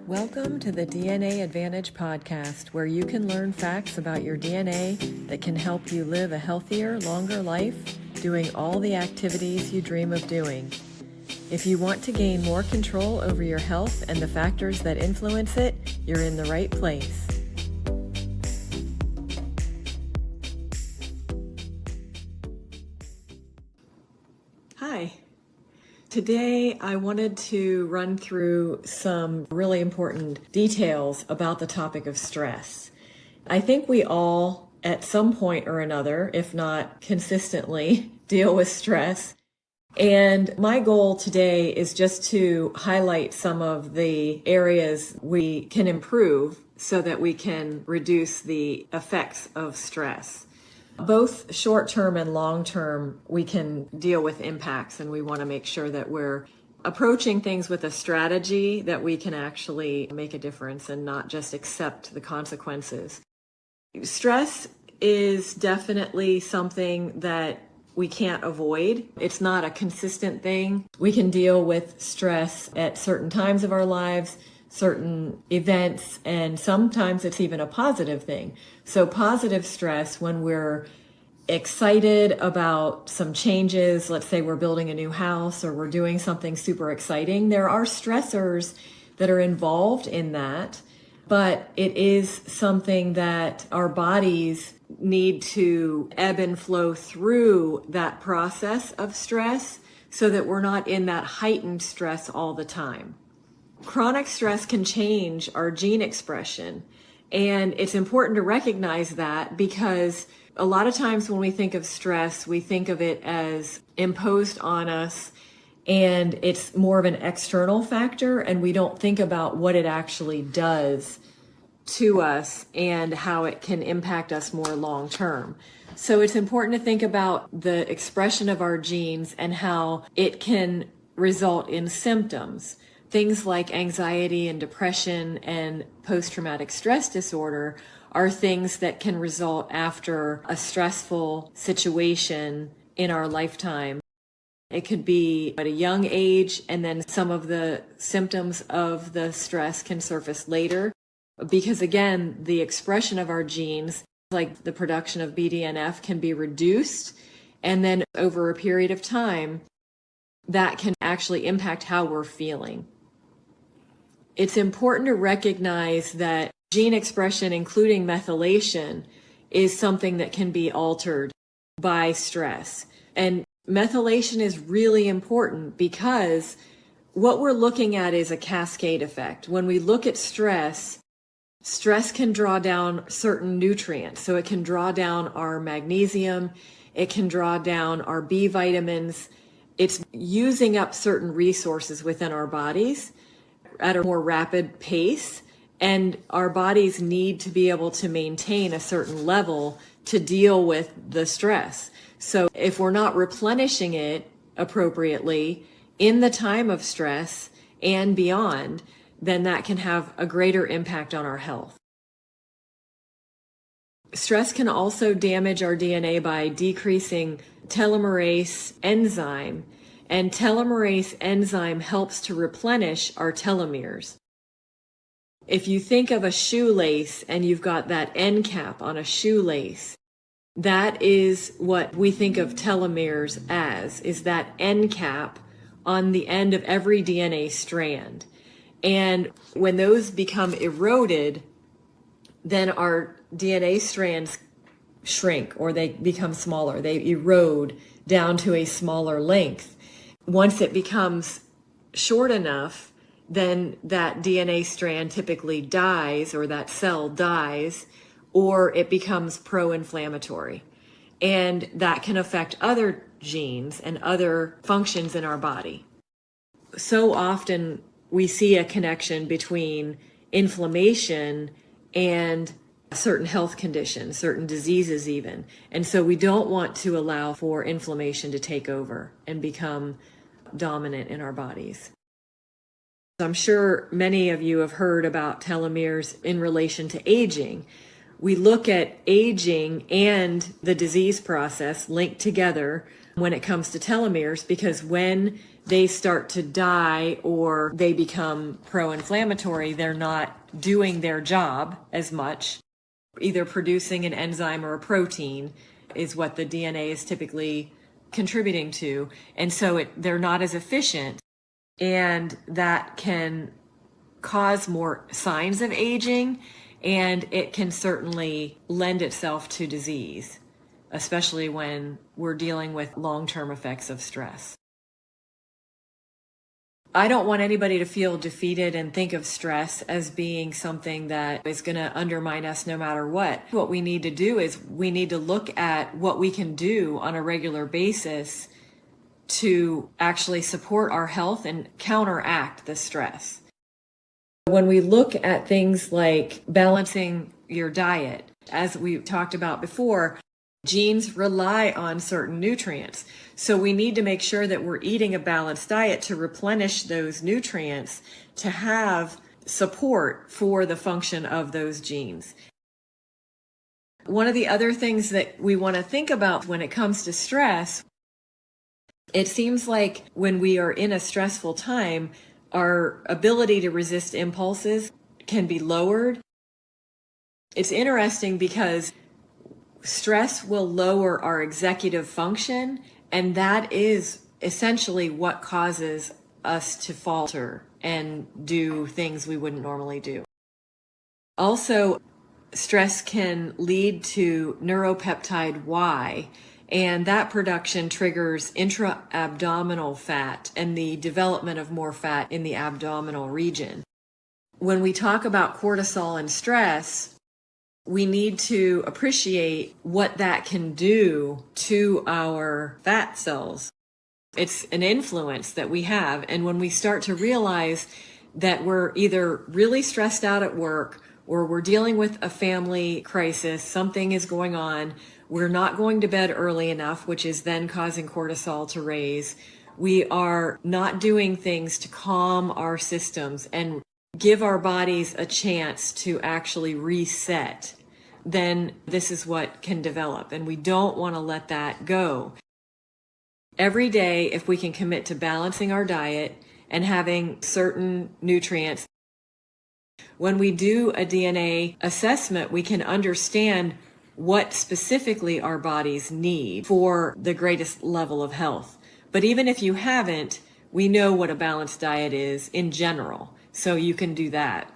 Welcome to the DNA Advantage podcast, where you can learn facts about your DNA that can help you live a healthier, longer life, doing all the activities you dream of doing. If you want to gain more control over your health and the factors that influence it, you're in the right place. Hi. Today, I wanted to run through some really important details about the topic of stress. I think we all, at some point or another, if not consistently, deal with stress. And my goal today is just to highlight some of the areas we can improve so that we can reduce the effects of stress. Both short-term and long-term, we can deal with impacts, and we want to make sure that we're approaching things with a strategy that we can actually make a difference and not just accept the consequences. Stress is definitely something that we can't avoid. It's not a consistent thing. We can deal with stress at certain times of our lives, certain events, and sometimes it's even a positive thing. So positive stress, when we're excited about some changes, let's say we're building a new house or we're doing something super exciting, there are stressors that are involved in that, but it is something that our bodies need to ebb and flow through that process of stress so that we're not in that heightened stress all the time. Chronic stress can change our gene expression, and it's important to recognize that because a lot of times when we think of stress, we think of it as imposed on us and it's more of an external factor, and we don't think about what it actually does to us and how it can impact us more long term. So it's important to think about the expression of our genes and how it can result in symptoms. Things like anxiety and depression and post-traumatic stress disorder are things that can result after a stressful situation in our lifetime. It could be at a young age, and then some of the symptoms of the stress can surface later. Because again, the expression of our genes, like the production of BDNF, can be reduced, and then over a period of time, that can actually impact how we're feeling. It's important to recognize that gene expression, including methylation, is something that can be altered by stress. And methylation is really important because what we're looking at is a cascade effect. When we look at stress can draw down certain nutrients. So it can draw down our magnesium, it can draw down our B vitamins. It's using up certain resources within our bodies at a more rapid pace, and our bodies need to be able to maintain a certain level to deal with the stress. So if we're not replenishing it appropriately in the time of stress and beyond, then that can have a greater impact on our health. Stress can also damage our DNA by decreasing telomerase enzyme, and telomerase enzyme helps to replenish our telomeres. If you think of a shoelace and you've got that end cap on a shoelace, that is what we think of telomeres as, is that end cap on the end of every DNA strand. And when those become eroded, then our DNA strands shrink, or they become smaller. They erode down to a smaller length. Once it becomes short enough, then that DNA strand typically dies, or that cell dies, or it becomes pro-inflammatory. And that can affect other genes and other functions in our body. So often we see a connection between inflammation and certain health conditions, certain diseases even. And so we don't want to allow for inflammation to take over and become dominant in our bodies. I'm sure many of you have heard about telomeres in relation to aging. We look at aging and the disease process linked together when it comes to telomeres, because when they start to die or they become pro-inflammatory, they're not doing their job as much. Either producing an enzyme or a protein is what the DNA is typically contributing to. And so they're not as efficient, and that can cause more signs of aging, and it can certainly lend itself to disease, especially when we're dealing with long-term effects of stress. I don't want anybody to feel defeated and think of stress as being something that is going to undermine us no matter what. What we need to do is we need to look at what we can do on a regular basis to actually support our health and counteract the stress. When we look at things like balancing your diet, as we talked about before, genes rely on certain nutrients. So we need to make sure that we're eating a balanced diet to replenish those nutrients to have support for the function of those genes. One of the other things that we want to think about when it comes to stress, it seems like when we are in a stressful time, our ability to resist impulses can be lowered. It's interesting because stress will lower our executive function, and that is essentially what causes us to falter and do things we wouldn't normally do. Also, stress can lead to neuropeptide Y, and that production triggers intra-abdominal fat and the development of more fat in the abdominal region. When we talk about cortisol and stress, we need to appreciate what that can do to our fat cells. It's an influence that we have. And when we start to realize that we're either really stressed out at work or we're dealing with a family crisis, something is going on, we're not going to bed early enough, which is then causing cortisol to raise. We are not doing things to calm our systems and give our bodies a chance to actually reset, then this is what can develop. And we don't want to let that go. Every day, if we can commit to balancing our diet and having certain nutrients, when we do a DNA assessment, we can understand what specifically our bodies need for the greatest level of health. But even if you haven't, we know what a balanced diet is in general. So you can do that.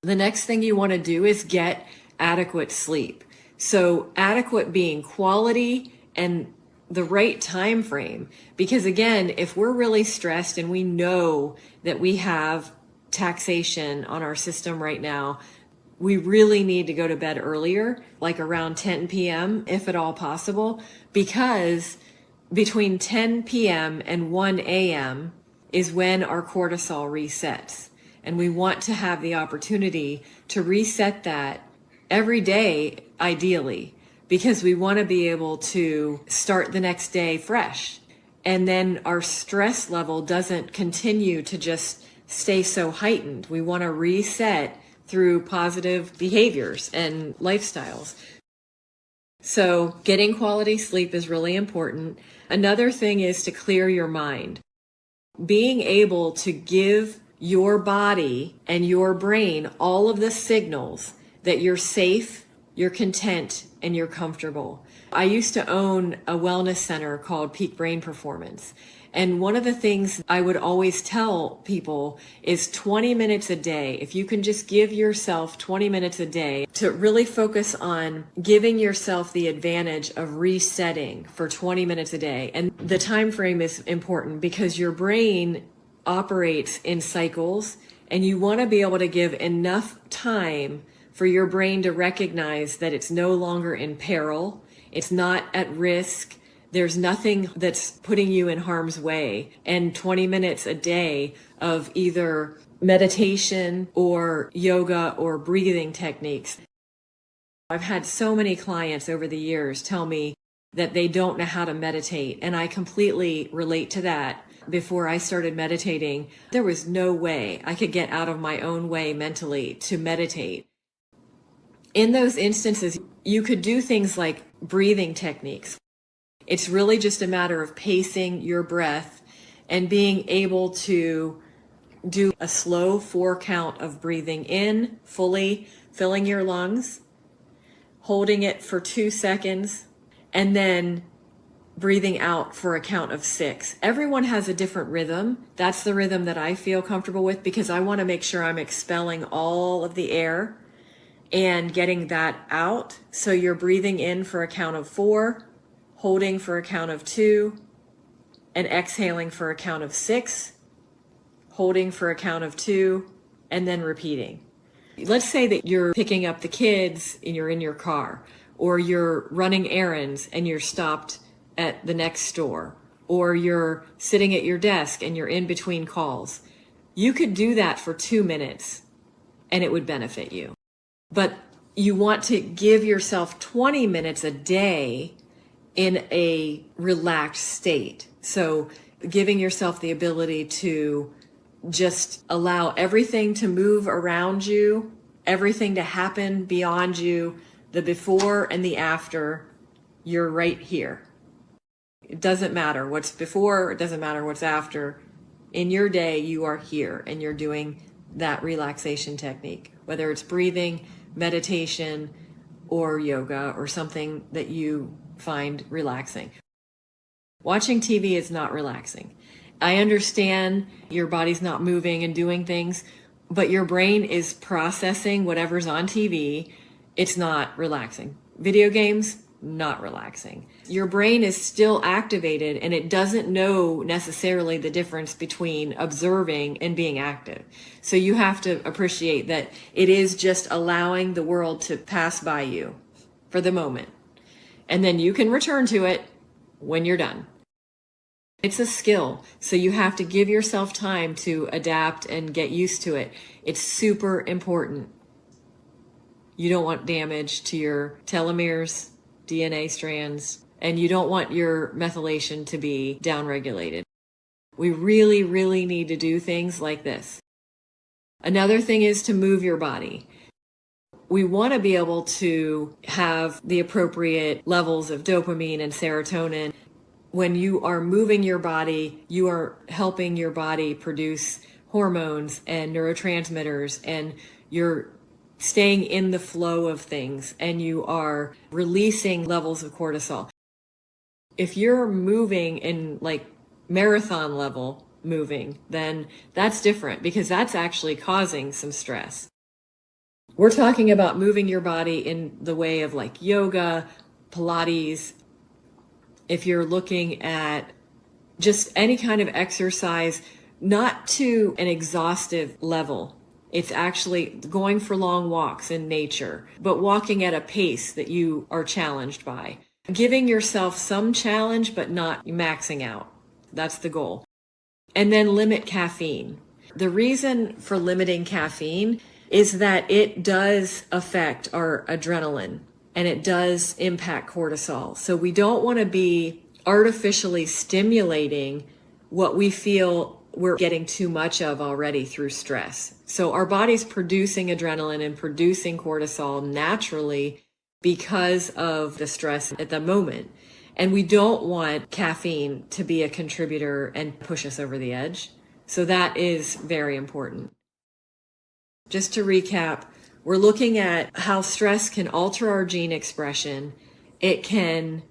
The next thing you want to do is get adequate sleep. So adequate being quality and the right time frame. Because again, if we're really stressed and we know that we have taxation on our system right now, we really need to go to bed earlier, like around 10 p.m. if at all possible, because between 10 p.m. and 1 a.m. is when our cortisol resets. And we want to have the opportunity to reset that every day, ideally, because we want to be able to start the next day fresh. And then our stress level doesn't continue to just stay so heightened. We want to reset through positive behaviors and lifestyles. So getting quality sleep is really important. Another thing is to clear your mind. Being able to give your body and your brain all of the signals that you're safe, you're content, and you're comfortable. I used to own a wellness center called Peak Brain Performance. And one of the things I would always tell people is 20 minutes a day. If you can just give yourself 20 minutes a day to really focus on giving yourself the advantage of resetting for 20 minutes a day. And the time frame is important because your brain operates in cycles, and you want to be able to give enough time for your brain to recognize that it's no longer in peril, it's not at risk, there's nothing that's putting you in harm's way. And 20 minutes a day of either meditation or yoga or breathing techniques. I've had so many clients over the years tell me that they don't know how to meditate, and I completely relate to that. Before I started meditating, there was no way I could get out of my own way mentally to meditate. In those instances, you could do things like breathing techniques. It's really just a matter of pacing your breath and being able to do a slow 4 count of breathing in, fully filling your lungs, holding it for 2 seconds, and then breathing out for a count of 6. Everyone has a different rhythm. That's the rhythm that I feel comfortable with because I want to make sure I'm expelling all of the air and getting that out. So you're breathing in for a count of 4, holding for a count of 2, and exhaling for a count of 6, holding for a count of 2, and then repeating. Let's say that you're picking up the kids and you're in your car, or you're running errands and you're stopped at the next store, or you're sitting at your desk and you're in between calls. You could do that for 2 minutes and it would benefit you. But you want to give yourself 20 minutes a day in a relaxed state. So giving yourself the ability to just allow everything to move around you, everything to happen beyond you, the before and the after, you're right here. It doesn't matter what's before, it doesn't matter what's after. In your day, you are here and you're doing that relaxation technique, whether it's breathing, meditation, or yoga, or something that you find relaxing. Watching TV is not relaxing. I understand your body's not moving and doing things, but your brain is processing whatever's on TV. It's not relaxing. Video games, not relaxing. Your brain is still activated and it doesn't know necessarily the difference between observing and being active. So you have to appreciate that it is just allowing the world to pass by you for the moment. And then you can return to it when you're done. It's a skill, so you have to give yourself time to adapt and get used to it. It's super important. You don't want damage to your telomeres, DNA strands, and you don't want your methylation to be downregulated. We really, really need to do things like this. Another thing is to move your body. We want to be able to have the appropriate levels of dopamine and serotonin. When you are moving your body, you are helping your body produce hormones and neurotransmitters, and you're staying in the flow of things, and you are releasing levels of cortisol. If you're moving in like marathon level moving, then that's different because that's actually causing some stress. We're talking about moving your body in the way of like yoga, Pilates. If you're looking at just any kind of exercise, not to an exhaustive level. It's actually going for long walks in nature, but walking at a pace that you are challenged by. Giving yourself some challenge, but not maxing out. That's the goal. And then limit caffeine. The reason for limiting caffeine is that it does affect our adrenaline and it does impact cortisol. So we don't want to be artificially stimulating what we feel we're getting too much of already through stress. So our body's producing adrenaline and producing cortisol naturally because of the stress at the moment. And we don't want caffeine to be a contributor and push us over the edge. So that is very important. Just to recap, we're looking at how stress can alter our gene expression. It can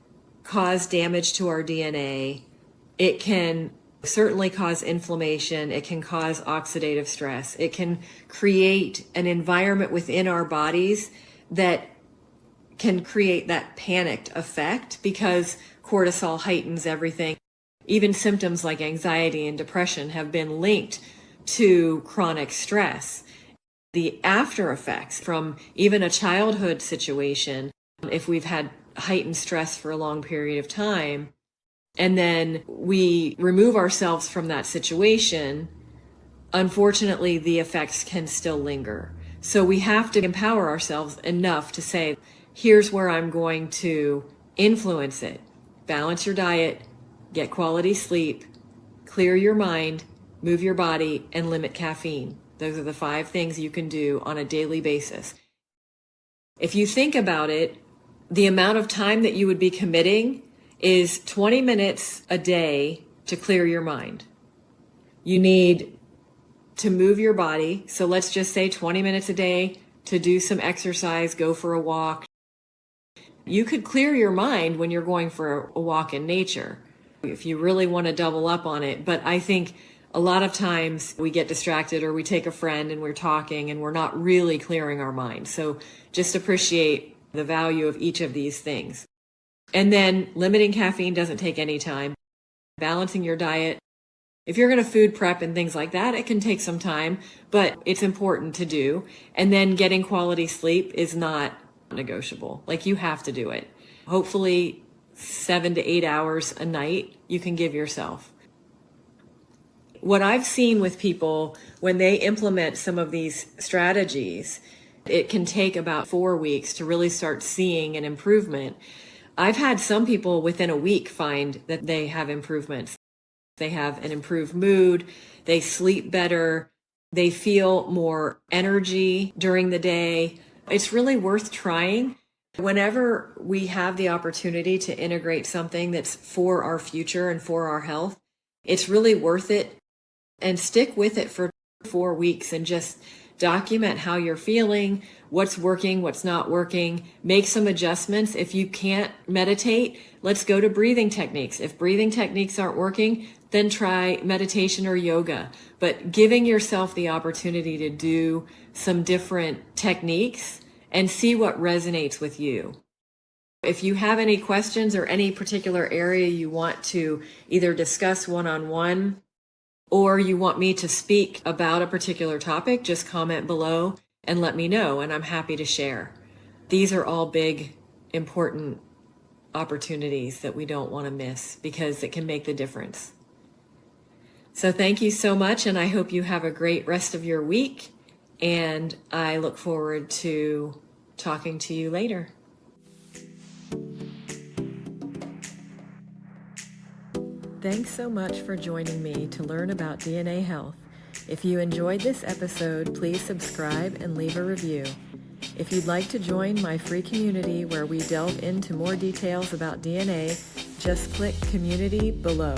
cause damage to our DNA. It can certainly cause inflammation. It can cause oxidative stress. It can create an environment within our bodies that can create that panicked effect because cortisol heightens everything. Even symptoms like anxiety and depression have been linked to chronic stress. The after effects from even a childhood situation, if we've had heightened stress for a long period of time, and then we remove ourselves from that situation, unfortunately, the effects can still linger. So we have to empower ourselves enough to say, here's where I'm going to influence it. Balance your diet, get quality sleep, clear your mind, move your body, and limit caffeine. Those are the 5 things you can do on a daily basis. If you think about it, the amount of time that you would be committing is 20 minutes a day to clear your mind. You need to move your body. So let's just say 20 minutes a day to do some exercise, go for a walk. You could clear your mind when you're going for a walk in nature if you really want to double up on it. But I think a lot of times we get distracted, or we take a friend and we're talking and we're not really clearing our mind. So just appreciate the value of each of these things. And then limiting caffeine doesn't take any time. Balancing your diet. If you're going to food prep and things like that, it can take some time, but it's important to do. And then getting quality sleep is not negotiable. Like, you have to do it. Hopefully 7 to 8 hours a night you can give yourself. What I've seen with people when they implement some of these strategies, it can take about 4 weeks to really start seeing an improvement. I've had some people within a week find that they have improvements. They have an improved mood, they sleep better, they feel more energy during the day. It's really worth trying. Whenever we have the opportunity to integrate something that's for our future and for our health, it's really worth it. And stick with it for 4 weeks and just document how you're feeling, what's working, what's not working. Make some adjustments. If you can't meditate, let's go to breathing techniques. If breathing techniques aren't working, then try meditation or yoga. But giving yourself the opportunity to do some different techniques and see what resonates with you. If you have any questions or any particular area you want to either discuss one-on-one, or you want me to speak about a particular topic, just comment below and let me know, and I'm happy to share. These are all big, important opportunities that we don't want to miss because it can make the difference. So thank you so much, and I hope you have a great rest of your week, and I look forward to talking to you later. Thanks so much for joining me to learn about DNA health. If you enjoyed this episode, please subscribe and leave a review. If you'd like to join my free community where we delve into more details about DNA, just click Community below.